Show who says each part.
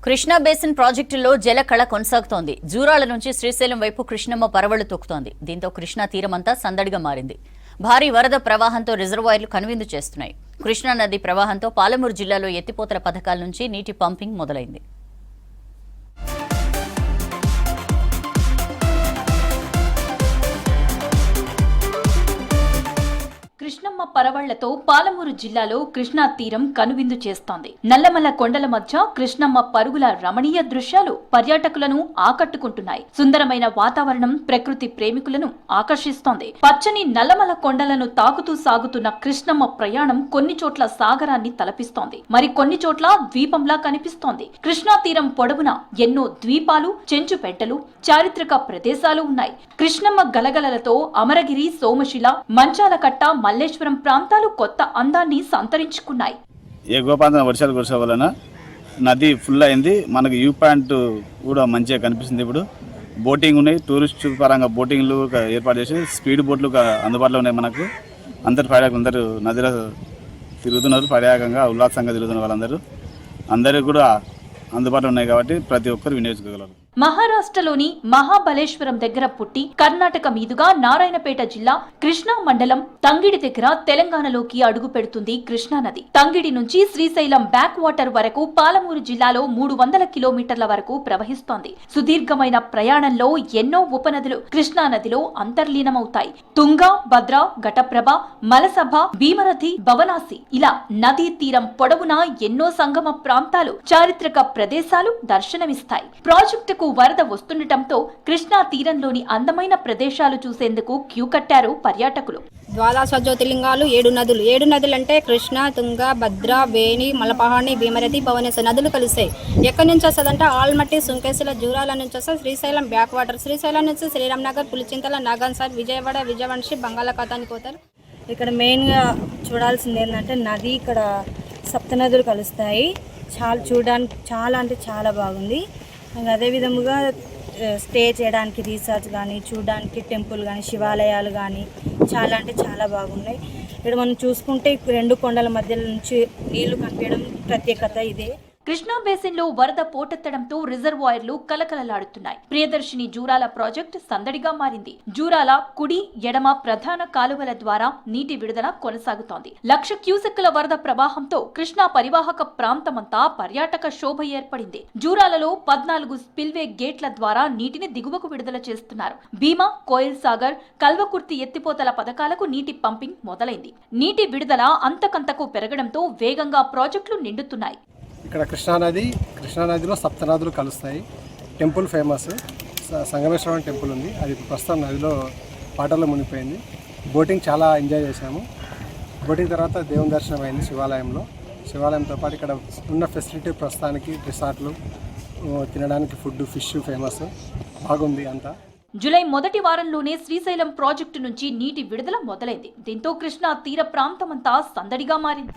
Speaker 1: Krishna basin ప్రాజెక్టులో జలకళ కొనసాగుతోంది. జూరాల నుంచి శ్రీశైలం వైపు కృష్ణమ్మ పరవళ్లు తొక్కుతోంది. దీంతో కృష్ణా తీరమంతా సందడిగా మారింది. భారీ వరద ప్రవాహంతో రిజర్వాయర్లు కనువిందు చేస్తున్నాయి. కృష్ణా నది ప్రవాహంతో పాలమూరు జిల్లాలో ఎత్తిపోతల పథకాల నుంచి నీటి పంపింగ్ మొదలైంది.
Speaker 2: కృష్ణమ్మ పరవళ్లతో పాలమూరు జిల్లాలో కృష్ణా తీరం కనువిందు చేస్తోంది. నల్లమల కొండల మధ్య కృష్ణమ్మ పరుగుల రమణీయ దృశ్యాలు పర్యాటకులను ఆకట్టుకుంటున్నాయి. సుందరమైన వాతావరణం ప్రకృతి ప్రేమికులను ఆకర్షిస్తోంది. పచ్చని నల్లమల కొండలను తాకుతూ సాగుతున్న కృష్ణమ్మ ప్రయాణం కొన్ని చోట్ల సాగరాన్ని తలపిస్తోంది. మరి కొన్ని చోట్ల ద్వీపంలా కనిపిస్తోంది. కృష్ణా తీరం పొడవున ఎన్నో ద్వీపాలు, చెంచుపెట్టలు, చారిత్రక ప్రదేశాలు ఉన్నాయి. కృష్ణమ్మ గలగలలతో అమరగిరి, సోమశిల, మంచాలకట్ట, మల్లేశ్వరం ప్రాంతాలు కొత్త అందాన్ని సంతరించుకున్నాయి.
Speaker 3: ఏ గోపాంతన వర్షాలు కురిసే వలన నది ఫుల్ అయింది. మనకు వ్యూ పాయింట్ కూడా మంచిగా కనిపిస్తుంది. ఇప్పుడు బోటింగ్ ఉన్నాయి, టూరిస్ట్ పరంగా బోటింగ్లు ఏర్పాటు చేసి స్పీడ్ బోట్లు అందుబాటులో ఉన్నాయి. మనకు అందరు నదిలో తిరుగుతున్నారు. పర్యాటకంగా ఉల్లాసంగా తిరుగుతున్న వాళ్ళందరూ అందరికీ కూడా అందుబాటులో ఉన్నాయి కాబట్టి ప్రతి ఒక్కరు వినియోగించుకోగలరు.
Speaker 2: మహారాష్ట్రలోని మహాబలేశ్వరం దగ్గర పుట్టి కర్ణాటక మీదుగా నారాయణపేట జిల్లా కృష్ణా మండలం తంగిడి దగ్గర తెలంగాణలోకి అడుగు పెడుతుంది కృష్ణా నది. తంగిడి నుంచి శ్రీశైలం బ్యాక్ వాటర్ వరకు పాలమూరు జిల్లాలో 300 కిలోమీటర్ల వరకు ప్రవహిస్తోంది. సుదీర్ఘమైన ప్రయాణంలో ఎన్నో ఉపనదులు కృష్ణా నదిలో అంతర్లీనమవుతాయి. తుంగ, భద్ర, ఘటప్రభ, మలసభ, భీమరథి, భవనాసి ఇలా నదీ తీరం పొడవునా ఎన్నో సంగమ ప్రాంతాలు, చారిత్రక ప్రదేశాలు దర్శనమిస్తాయి. ప్రాజెక్టుకు వరద వస్తుండటంతో కృష్ణా తీరంలోని అందమైన ప్రదేశాలు చూసేందుకు క్యూ కట్టారు పర్యాటకులు.
Speaker 4: ద్వాదశ జ్యోతిర్లింగాలు 7 నదులు అంటే కృష్ణ, తుంగ, భద్ర, వేణి, మలపహాణి, భీమరథి, భవనేశ్వర నదులు కలిసాయి. ఎక్కడి నుంచి వస్తుందంటే ఆల్మట్టి, సుంకేశల, జూరాల నుంచి వస్తుంది శ్రీశైలం బ్యాక్ వాటర్. శ్రీశైలం నుంచి శ్రీరామ్ నగర్, పులిచింతల, నాగన్సార్, విజయవాడ నుంచి బంగాళాఖాతానికి పోతారు.
Speaker 5: ఇక్కడ మెయిన్గా చూడాల్సింది ఏంటంటే నది, ఇక్కడ సప్తనదులు కలుస్తాయి. చూడడానికి చాలా అంటే చాలా బాగుంది. అదేవిధముగా స్టే చేయడానికి రీసార్ట్స్ కానీ, చూడడానికి టెంపుల్ కానీ, శివాలయాలు కానీ చాలా అంటే చాలా బాగున్నాయి. ఇక్కడ మనం చూసుకుంటే 2 కొండల మధ్య నుంచి నీళ్లు కనిపించడం ప్రత్యేకత ఇదే.
Speaker 2: కృష్ణా బేసిన్ లో వరద పోటెత్తడంతో రిజర్వాయర్లు కలకలలాడుతున్నాయి. ప్రియదర్శిని జూరాల ప్రాజెక్టు సందడిగా మారింది. జూరాల కుడి, ఎడమ ప్రధాన కాలువల ద్వారా నీటి విడుదల కొనసాగుతోంది. 1,00,000 క్యూసెక్కుల వరద ప్రవాహంతో కృష్ణా పరివాహక ప్రాంతమంతా పర్యాటక శోభ ఏర్పడింది. జూరాలలో 14 స్పిల్వే గేట్ల ద్వారా నీటిని దిగువకు విడుదల చేస్తున్నారు. భీమా, కోయిల్ సాగర్, కల్వకుర్తి ఎత్తిపోతల పథకాలకు నీటి పంపింగ్ మొదలైంది. నీటి విడుదల అంతకంతకు పెరగడంతో వేగంగా ప్రాజెక్టులు నిండుతున్నాయి.
Speaker 6: ఇక్కడ కృష్ణానదిలో సప్తనదులు కలుస్తాయి. టెంపుల్ ఫేమస్ సంగమేశ్వరం టెంపుల్ ఉంది. అది ప్రస్తుతం నదిలో వాటర్లో మునిగిపోయింది. బోటింగ్ చాలా ఎంజాయ్ చేశాము. బోటింగ్ తర్వాత దేవుని దర్శనం అయింది శివాలయంతో పాటు ఇక్కడ ఉన్న ఫెసిలిటీ ప్రస్తుతానికి రిసార్ట్లు, తినడానికి ఫుడ్, ఫిష్ ఫేమస్, బాగుంది అంతా.
Speaker 2: జూలై మొదటి వారంలోనే శ్రీశైలం ప్రాజెక్టు నుంచి నీటి విడుదల మొదలైంది. దీంతో కృష్ణా తీర ప్రాంతమంతా సందడిగా మారింది.